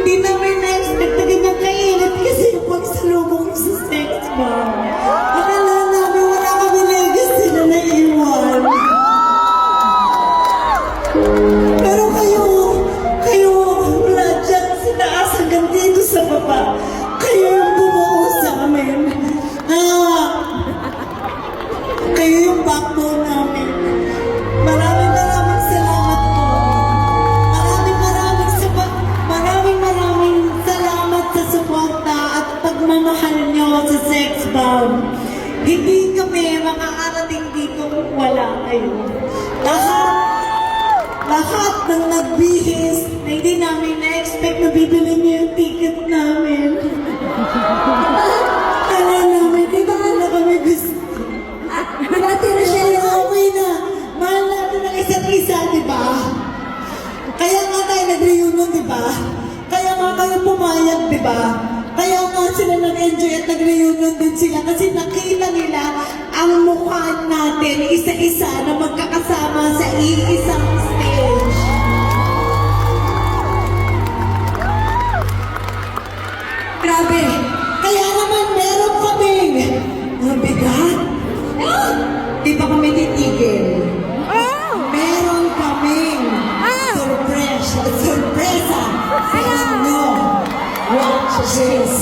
Hindi namin na-expect na ganyan kainit kasi yung pagsalubong sa sex bomb. Akala namin wala kami legacy na naiwan. Pero kayo, wala dyan sa taas hanggang dito sa baba. Kayo yung bumuo sa amin. Kayo yung backbone namin. Maraming salamat po. Maraming salamat sa suporta at pagmamahal nyo sa sex bomb. Hindi kami makakarating dito kung wala kayo. Lahat ng nagbihis na hindi namin na-expect na bibili niyo yung ticket namin. Kala namin, di ba na kami gusto? Natira siya yung okay na. Mahal natin ang isa't isa, di ba? Kaya nga tayo nag-reunion, di ba? Kaya nga kayo pumayag, di ba? Kaya nga sila nag-enjoy at nag-reunion din sila kasi nakita nila ang mukha natin isa-isa na magkakasama sa iisang stage. Grabe! Kaya naman meron kaming mabigat. Di ba kami titigil? Meron kaming sorpresa sa inyo. Watch this!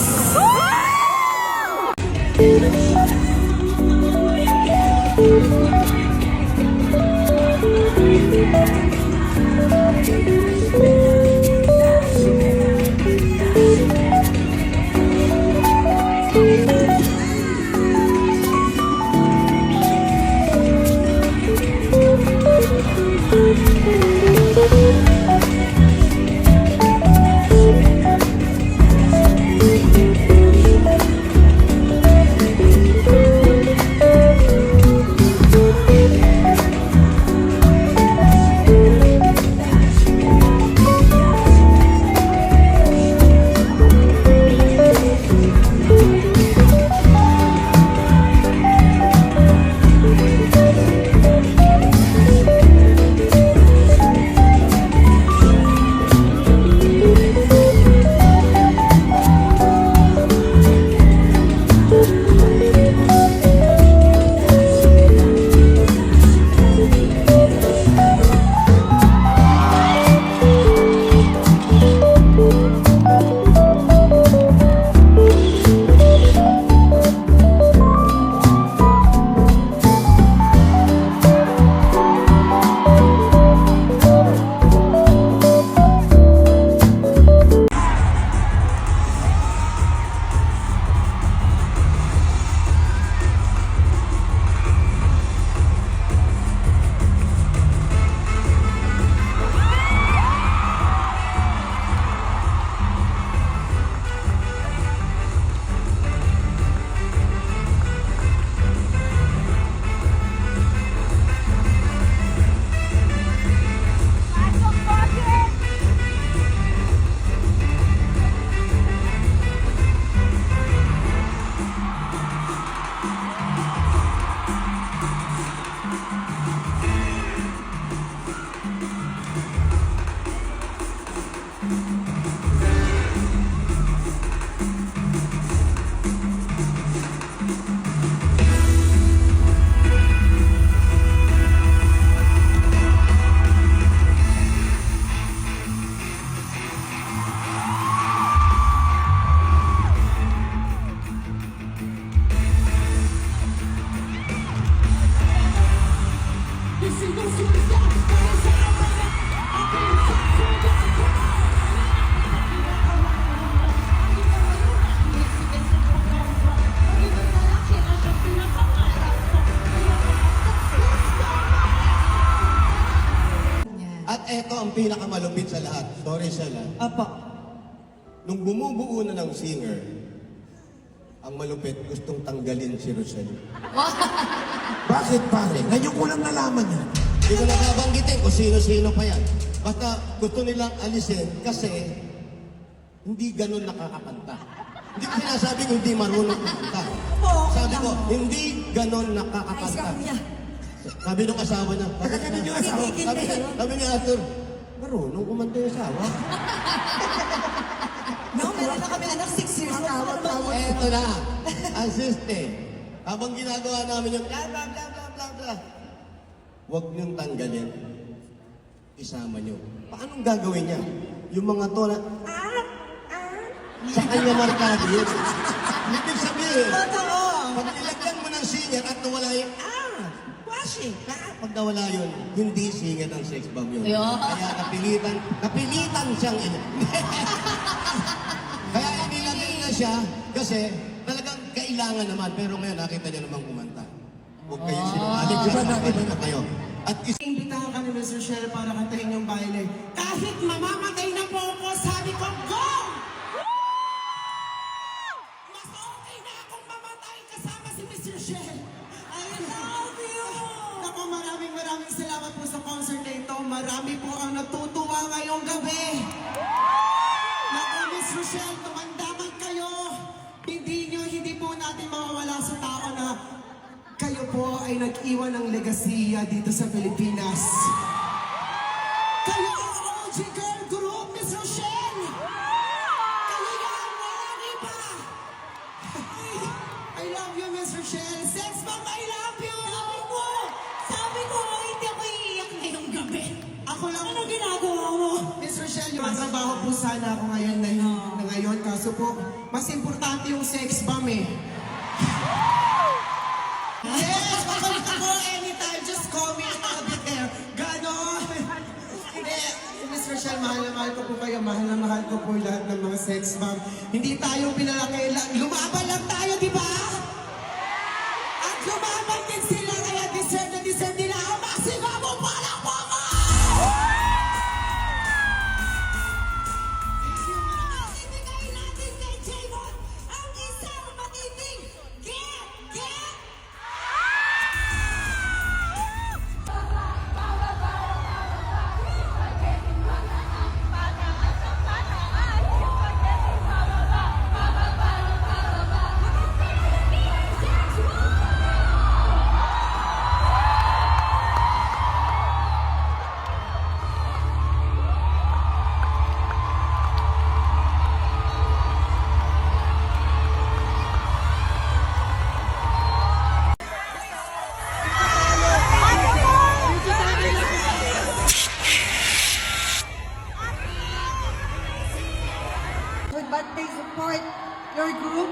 At eto ang pinakamalupit sa lahat. Sorry, Shell. Apo. Nung bumubuo na ng singer, ang malupit gustong tanggalin si Rochelle. Bakit pare? Ngayon ko lang nalaman yan. Hindi ko nakabanggitin kung sino-sino pa yan. Basta gusto nilang alisin kasi hindi ganun nakakakanta. Hindi ko sinasabi kung hindi marunong kumanta. Sabi ko, hindi ganun nakakakanta. Sabi nung asawa niya, sabi ni Arthur, marunong kumanta yung asawa. ito na. Ang siste. Habang ginagawa namin yung bla bla bla bla bla bla. Huwag niyong tanggalin. Isama niyo. Paanong gagawin niya? Yung mga to na, sa kanya markado yun. Ibig sabihin, pag nilagyan mo ng singer at nawala yung, washing. Pag nawala yun, hindi singer ng sex bomb yun. Ayun. Kaya napilitan siyang Kaya inilagay na siya kasi talagang kailangan naman. Pero ngayon nakita niya naman kumanta. Huwag kayong sinungaling. Diba nakita na kayo. At Imbitahan ka ni Mr. Shell para kantahin yung baile. Kahit mamamatay na po ako, sabi ko, go! Mas okay na akong mamatay kasama si Mr. Shell. I love you! Naku, maraming salamat po sa concert na ito. Marami po ang natutuwa ngayong gabi. Naku, Mr. Shell, tumandaman kayo. Hindi po natin mawawala sa tao na kayo po ay nag-iwan ng legasiya dito sa Pilipinas. Kayo ang OG girl group, Miss Rochelle! Kayo yan, walang iba! I love you, Miss Rochelle. Sex Bomb, I love you! Sabi ko, hindi ako iiyak ngayong gabi. Ako lang, Ano ginagawa mo? Miss Rochelle, yung trabaho po sana ako ngayon na ngayon. Kaso po, mas importante yung sex bomb eh. Yes! Babalik ako anytime. Just call me and I'll be there. Ganon! Hindi. Miss Rochelle, mahal na mahal ko po kayo. Mahal na mahal ko po lahat ng mga sex bomb. Hindi tayo pinalaki lang. Lumaban lang tayo, di ba? At lumaban din sila. Kaya deserve nila ang maximum palakpakan! Ibigay natin kay J-Mon ang isang matinding get! But they support your group.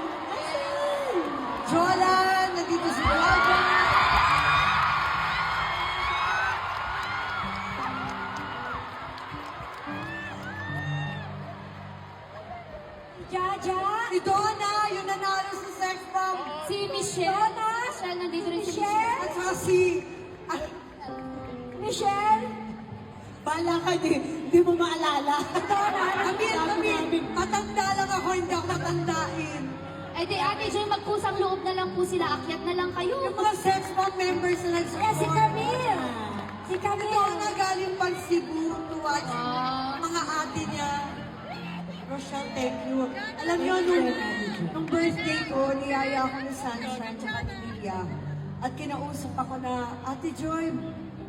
Jola, nandito si Roger. Jaja! Si Donna, yung nanalo sa sex bomb. Si Michelle! Michelle, nandito rin si Michelle. At saka si... Michelle! Bala ka, di mo maalala. Amin, matanda lang ako, hindi ako matandain. Eh di Ate Joy, magkusang loob na lang po sila. Akyat na lang kayo. Yung mga sex bomb members na nag-support. Si Camille! Si Si Camille! Donna galing pang Cebu to watch Ah. mga ate niya. Rochelle, thank you. Alam niyo, nung birthday ko, niyaya ako ni Sunshine at Lilia. At kinausap ako na, Ate Joy,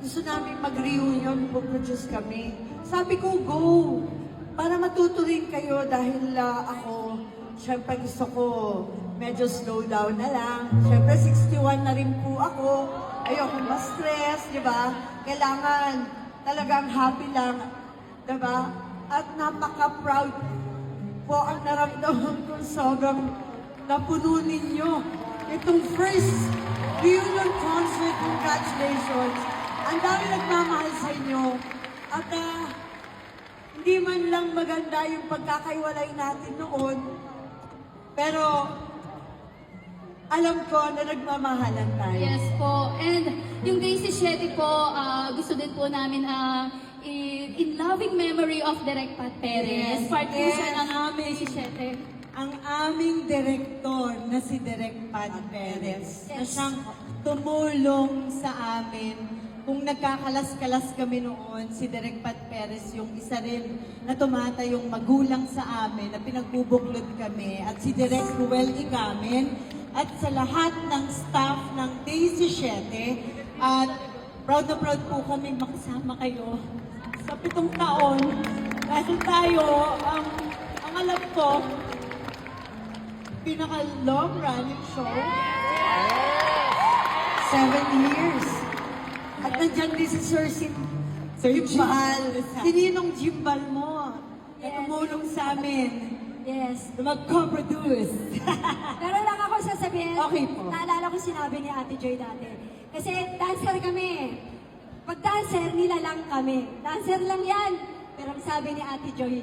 gusto namin mag-reunion, mag-produce kami. Sabi ko, go! Para matuto rin kayo dahil ako, syempre gusto ko medyo slow down na lang. Syempre 61 na rin po ako. Ayoko ma-stress, di ba? Kailangan talagang happy lang, di ba? At napaka-proud po ang naramdaman ko sobrang napuno ninyo. Itong first reunion concert, congratulations. Ang dami nagmamahal sa inyo. At hindi man lang maganda yung pagkakaiwalay natin noon. Pero alam ko na nagmamahalan tayo. Yes po. And yung Daisy 7 po, gusto din po namin in loving memory of Direk Pat Perez. Yes, Part po siya yes. ng Daisy 7. Ang aming direktor na si Direk Pat Perez na siyang tumulong sa amin. Kung nagkakalas-kalas kami noon, si Direk Pat Perez yung isa rin na tumatayong magulang sa amin, na pinagbubuklod kami, at si Direk Ruel Igamen, at sa lahat ng staff ng Daisy 7. At proud na proud po kami makasama kayo sa 7 taon. Dahil tayo, ang alam ko, pinaka-long running show. 7 years. At nandyan din si Sir Jimbal. Sininong Jimbal mo? Na tumulong sa amin. Yes. Na mag-co-produce. Pero lang ako sasabihin, Okay po. naalala ko sinabi ni Ate Joy dati. Kasi dancer kami. Pag dancer, nilalang kami. Dancer lang yan. Pero ang sabi ni Ate Joy,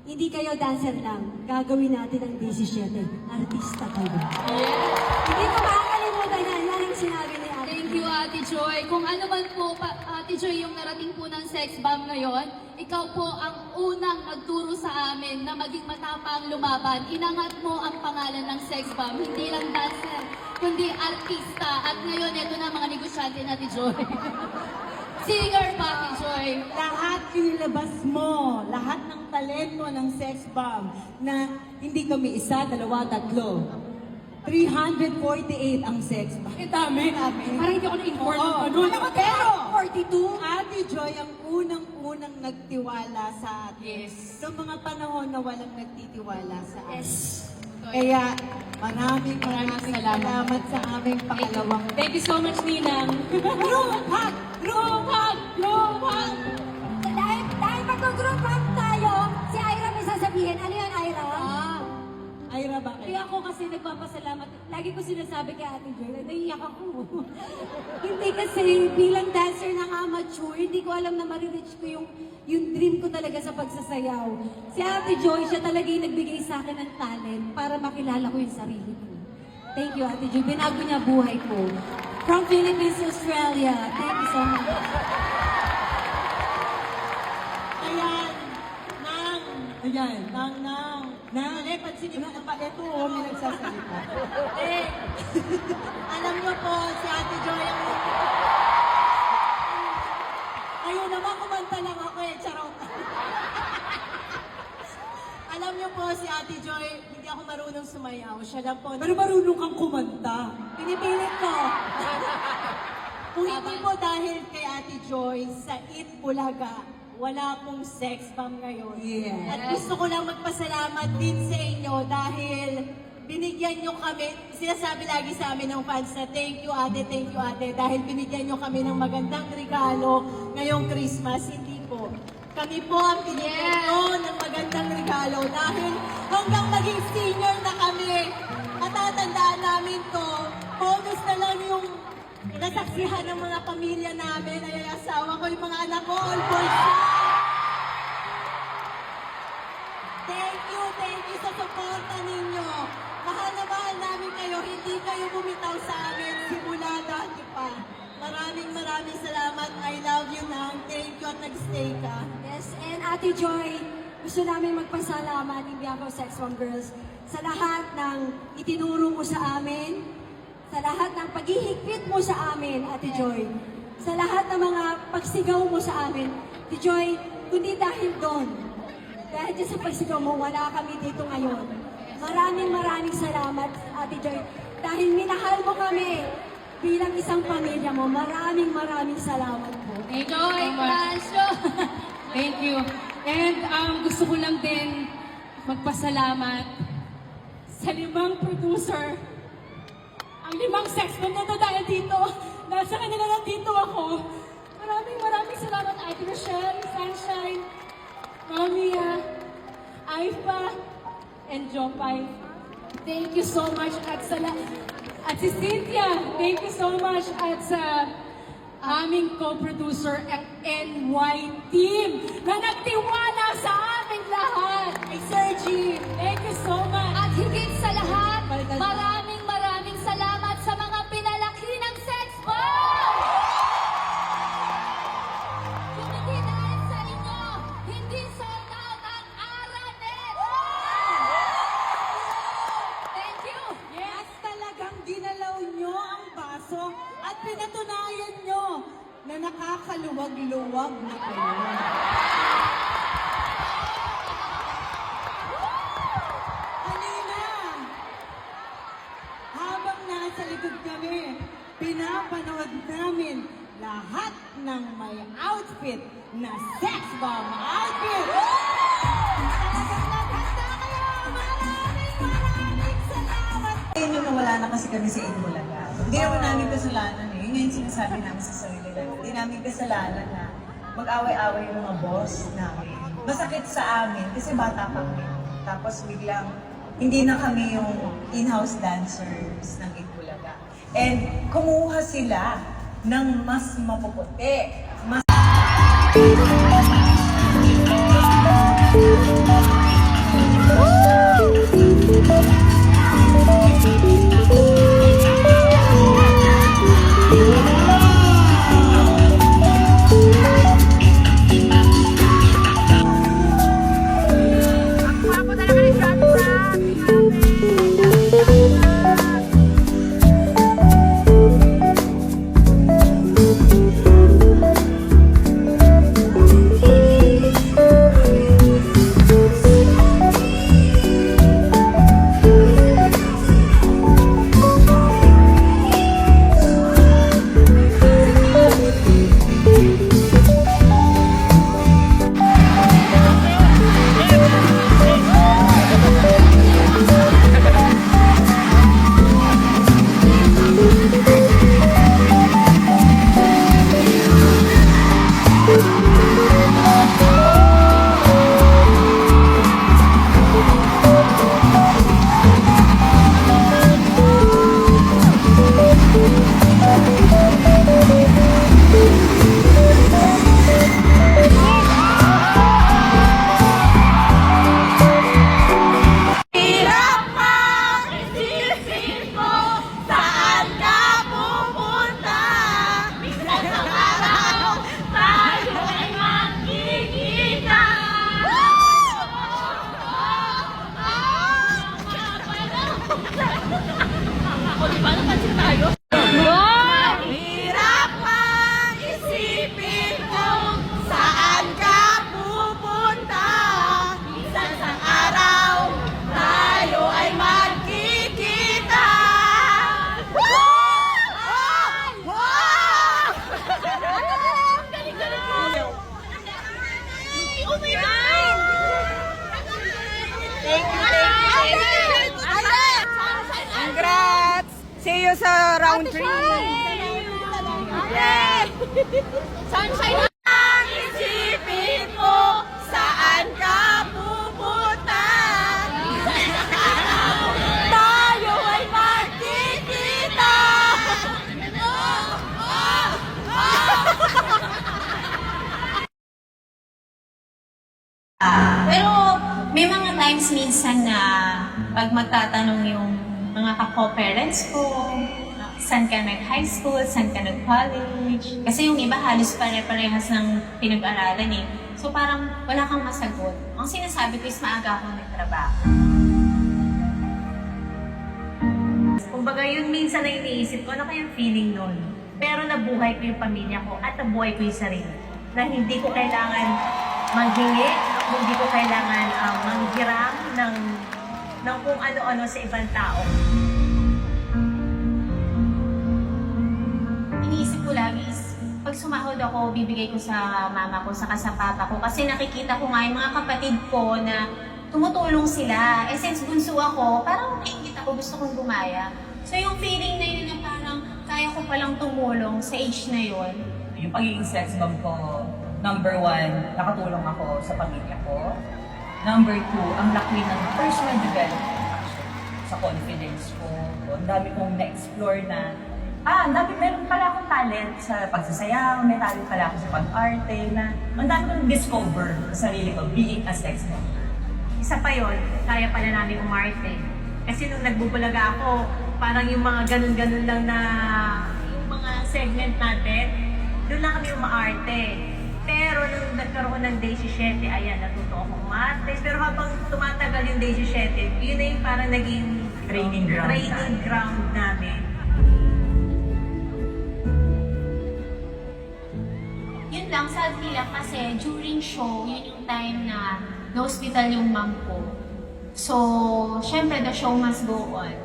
hindi kayo dancer lang. Gagawin natin ang 17. Artista kayo. Hindi ko makakalimutan yan. Yan ang sinabi ni Ate. Thank you, Ate Joy. Kung ano man po, Ate Joy, yung narating po ng sex bomb ngayon, ikaw po ang unang nagturo sa amin na maging matapang lumaban. Inangat mo ang pangalan ng sex bomb, hindi lang dancer, kundi artista. At ngayon, ito na mga negosyante na Ate Joy. Singer pa, Ate Joy. Lahat inilabas mo, lahat ng talento ng sex bomb na hindi kami isa, dalawa, tatlo. 348 ang sex bomb. Dami. Parang hindi ako na-inform. Oo. Pero, 42? Ate Joy ang unang-unang nagtiwala sa atin. Yes. Sa mga panahon na walang nagtitiwala sa atin. Yes. Kaya, maraming salamat sa aming pangalawang. Thank you so much, Ninang. Group hug! Group hug! Group hug! Dahil mag-group hug tayo, si Ira may sasabihin. Ano yan, Ira? Ira, bakit? Kaya ako kasi nagpapasalamat. Lagi ko sinasabi kay Ate Joy, naiiyak ako. Hindi kasi bilang dancer ng amateur, hindi ko alam na marireach ko yung dream ko talaga sa pagsasayaw. Si Ate Joy, siya talaga yung nagbigay sa akin ng talent para makilala ko yung sarili ko. Thank you, Ate Joy. Binago niya buhay ko. From Philippines, Australia. Thank you so much. Ayan, pansin niyo na ito, may nagsasalita. Alam niyo po, si Ate Joy ang... Ayun naman, kumanta lang ako charot. Alam niyo po, si Ate Joy, hindi ako marunong sumayaw. Siya lang po. Pero marunong kang kumanta. Pinipilit ko. Kung hindi po dahil kay Ate Joy sa Eat Bulaga, wala pong sex bomb ngayon. Yeah. At gusto ko lang magpasalamat din sa inyo dahil binigyan nyo kami, sinasabi lagi sa amin ng fans na thank you ate, dahil binigyan nyo kami ng magandang regalo ngayong Christmas. Hindi po. Kami po ang binigyan nyo ng magandang regalo dahil hanggang maging senior na kami, matatandaan namin to, bonus na lang yung nasaksihan ng mga pamilya namin, ay asawa ko, yung mga anak ko, all boys. Thank you sa suporta ninyo. Mahal na mahal namin kayo, hindi kayo bumitaw sa amin simula dati pa. Maraming salamat. I love you Nang. Thank you at nag-stay ka. Yes, and Ate Joy, gusto namin magpasalamat in behalf of Sex Bomb Girls sa lahat ng itinuro mo sa amin, sa lahat ng paghihigpit mo sa amin, Ate Joy, sa lahat ng mga pagsigaw mo sa amin. Ate Joy, kundi dahil doon, dahil dyan sa pagsigaw mo, wala kami dito ngayon. Maraming salamat, Ate Joy, dahil minahal mo kami bilang isang pamilya mo. Maraming salamat po. Enjoy, Francio! Thank you. And gusto ko lang din magpasalamat sa 5 producer. Ang 5 sex bomb na to dahil dito, nasa kanila lang dito ako. Maraming salamat, Ate Rochelle, Sunshine, Mamia, Aifa, and Jopay. Thank you so much at si Cynthia, thank you so much at sa aming co-producer ang NY team na nagtiwala sa aming lahat. Ay, Sergi, thank you so much. At higit sa lahat, maraming salamat sa mga pinalaki ng sex bomb! Kung hindi dahil sa inyo, hindi sold out ang Aranet! Thank you! Yes, talagang ginalaw nyo ang baso at pinatunayan nyo na nakakaluwag-luwag na kayo. Kanina, habang nasa likod kami, pinapanood namin lahat ng may outfit na sex bomb outfit. Talagang naghanda kayo! Maraming salamat! kami sa Itbulaga. Hindi naman namin kasalanan eh. Yun nga yung sinasabi namin sa sarili namin. Hindi namin kasalanan na mag-away-away yung mga boss namin. Masakit sa amin kasi bata pa kami. Tapos biglang hindi na kami yung in-house dancers ng Itbulaga. And kumuha sila ng mas mapuputi, mas Congrats! See you sa round 3. Yeah. Sunshine! Isipin mo saan ka pupunta. Tayo ay magkikita. Pero may mga times minsan na pag magtatanong yung mga kako-parents ko, saan ka nag-high school, saan ka nag-college. Kasi yung iba halos pare-parehas ng pinag-aralan eh. So parang wala kang masagot. Ang sinasabi ko is maaga akong nagtrabaho. Kumbaga yun minsan na iniisip ko, ano kayang feeling nun? Pero nabuhay ko yung pamilya ko at nabuhay ko yung sarili. Na hindi ko kailangan manghingi, hindi ko kailangan manghiram ng kung ano-ano sa ibang tao. Iniisip ko lagi is, pag sumahod ako, bibigay ko sa mama ko, saka sa papa ko. Kasi nakikita ko nga yung mga kapatid ko na tumutulong sila. Eh, since bunso ako, parang naingit ako, gusto kong gumaya. So yung feeling na yun na parang kaya ko palang tumulong sa age na yun. yung pagiging sex bomb ko, number 1, nakatulong ako sa pamilya ko. Number 2, ang laki ng personal development sa confidence ko. Ang dami kong na-explore na, meron pala akong talent sa pagsasayaw, may talent pala ako sa pag-arte, na ang dami kong discover sa sarili ko, being a sex bomb. Isa pa yon, kaya pala namin umarte. Kasi nung nagbubulaga ako, parang yung mga ganun-ganun lang na yung mga segment natin, doon lang kami umaarte. Pero nung nagkaroon ng Day 17, ayan, natuto akong umarte. Pero habang tumatagal yung Day 17, yun na yung parang naging Training ground namin. Yun lang, sadly lang kasi during show, yun yung time na na-hospital yung mom ko. So, syempre, the show must go on.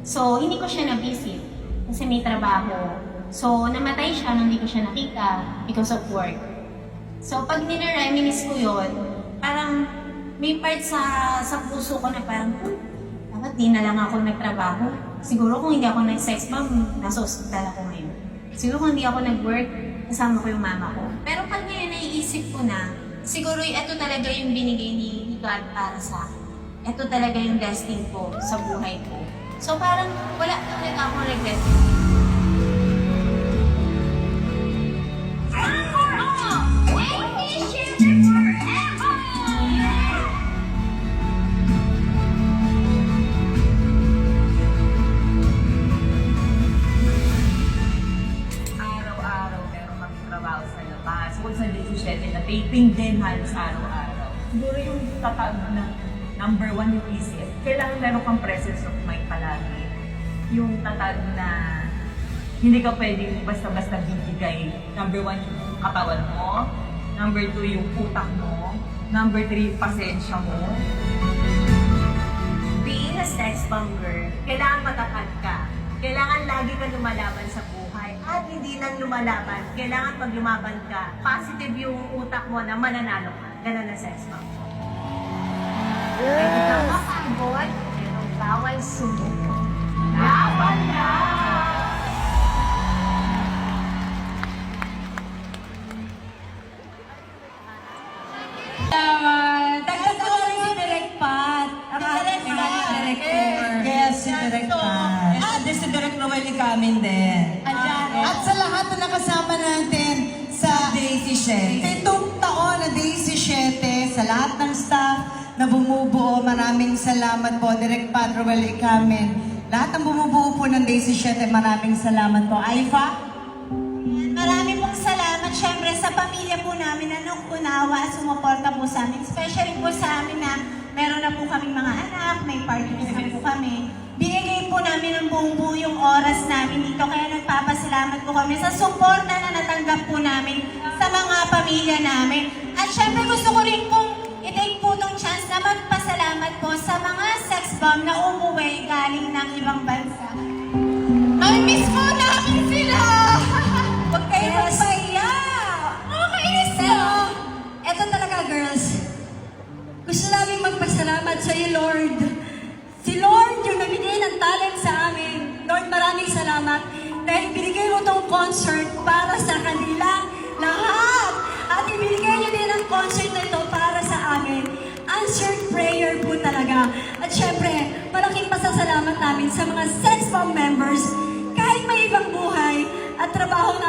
So, hindi ko siya na-visit kasi may trabaho. So, namatay siya nung hindi ko siya nakita because of work. So, pag nire-reminisce ko yun, parang may part sa puso ko na parang, dapat di na lang ako nagtrabaho. Siguro kung hindi ako nag-sex bomb, nasa ospital ako ngayon. Siguro kung hindi ako nag-work, kasama ko yung mama ko. Pero pag ngayon naiisip ko na, siguro ito talaga yung binigay ni God para sa akin. Ito talaga yung destiny ko sa buhay ko. So parang wala talaga akong regret. Araw-araw meron kami trabaho sa labas. Kung sa 17 na taping din halos araw-araw. Siguro yung tatag na number 1 yung isip. Kailangan meron kang presence of mind palagi. Yung tatag na hindi ka pwedeng basta-basta bibigay. Number 1 yung katawan mo. Number 2 yung utak mo. Number 3 yung pasensya mo. Being a sex bomb girl, kailangan matatag ka. Kailangan lagi ka lumalaban sa buhay. At hindi lang lumalaban, kailangan pag lumaban ka, positive yung utak mo na mananalo ka. Ganun na sex bomb. Hindi ka mapagod, pero bawal sumuko. Laban na! Dagdag ko rin si Direk Pat. Ang ating director. Yes, si Direk Pat. At si Direk Noel Camin din. At sa lahat na nakasama natin sa Daisy 7. 7 taon na Daisy 7, sa lahat ng staff na bumubuo, maraming salamat po, Direk Pat, Noel Camin. Lahat ng bumubuo po ng Daisy 7, maraming salamat po. Aifa? Marami pong salamat syempre sa pamilya po namin na nung unawa at sumuporta po sa amin. Especially po sa amin na meron na po kaming mga anak, may partners na po kami. Binigay po namin ng buong yung oras namin dito. Kaya nagpapasalamat po kami sa suporta na natanggap po namin sa mga pamilya namin. At syempre gusto ko rin pong i-take po itong chance na magpasalamat po sa mga sex bomb na umuwi galing ng ibang bansa. I miss po namin sila! Huwag kayo magpaiya! Nakakainis ka! Eto talaga, girls. Gusto namin magpasalamat sa iyo, Lord. Si Lord yung nagbigay ng talent sa amin. Lord, maraming salamat dahil binigay mo tong concert para sa kanila lahat. At ibinigay niyo din ang concert na ito para sa amin. Answered prayer po talaga. At syempre, malaking pasasalamat namin sa mga sex bomb members kahit may ibang buhay at trabaho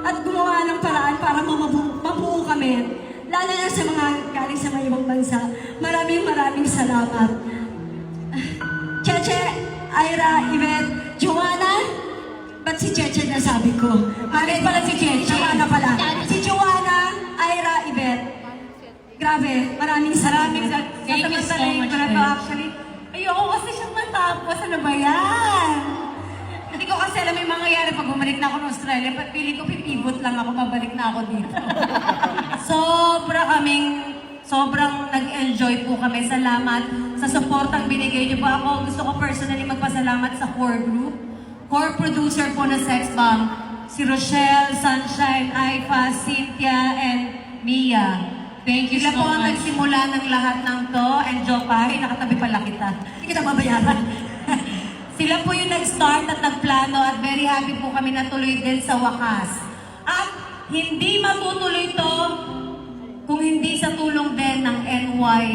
at gumawa ng paraan para mabuo kami. Lalo na sa mga galing sa mga ibang bansa. Maraming salamat. Cheche, Ira, Yvette, Joanna, ba't si Cheche na sabi ko? Bakit pala si Cheche? Joanna pala. Si Joanna, Ira, Yvette. Grabe, maraming salamat. Thank you so much, Actually, ayoko kasi siyang matapos. Ano ba yan? Hindi ko kasi alam yung mangyayari pag bumalik na ako ng Australia. Pili ko pipivot lang ako, babalik na ako dito. Sobrang nag-enjoy po kami. Salamat sa supportang binigay niyo po ako. Gusto ko personally magpasalamat sa core group. Core producer po na Sex Bomb. Si Rochelle, Sunshine, Aifa, Cynthia, and Mia. Thank you Sila so po ang much. nagsimula ng lahat ng to. And Joe Pari, nakatabi pala kita. Hindi kita babayaran. Sila po yung nag-start at nagplano at very happy po kami na tuloy din sa wakas. At hindi matutuloy to kung hindi sa tulong din ng NY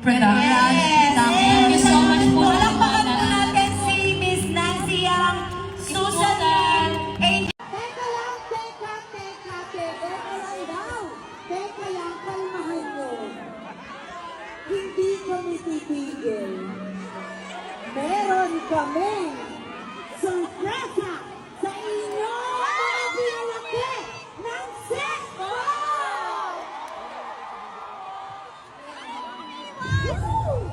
Production. Yes! Thank you so much po. Palakpakan po natin si Miss Nancy Yang, Susan Yan, Angel. Teka lang daw. Teka lang, kalmahan nyo. Hindi kami titigil. Meron kami sorpresa sa inyo mga pinalaki ng Sex Bomb! Woo!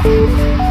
Thank you.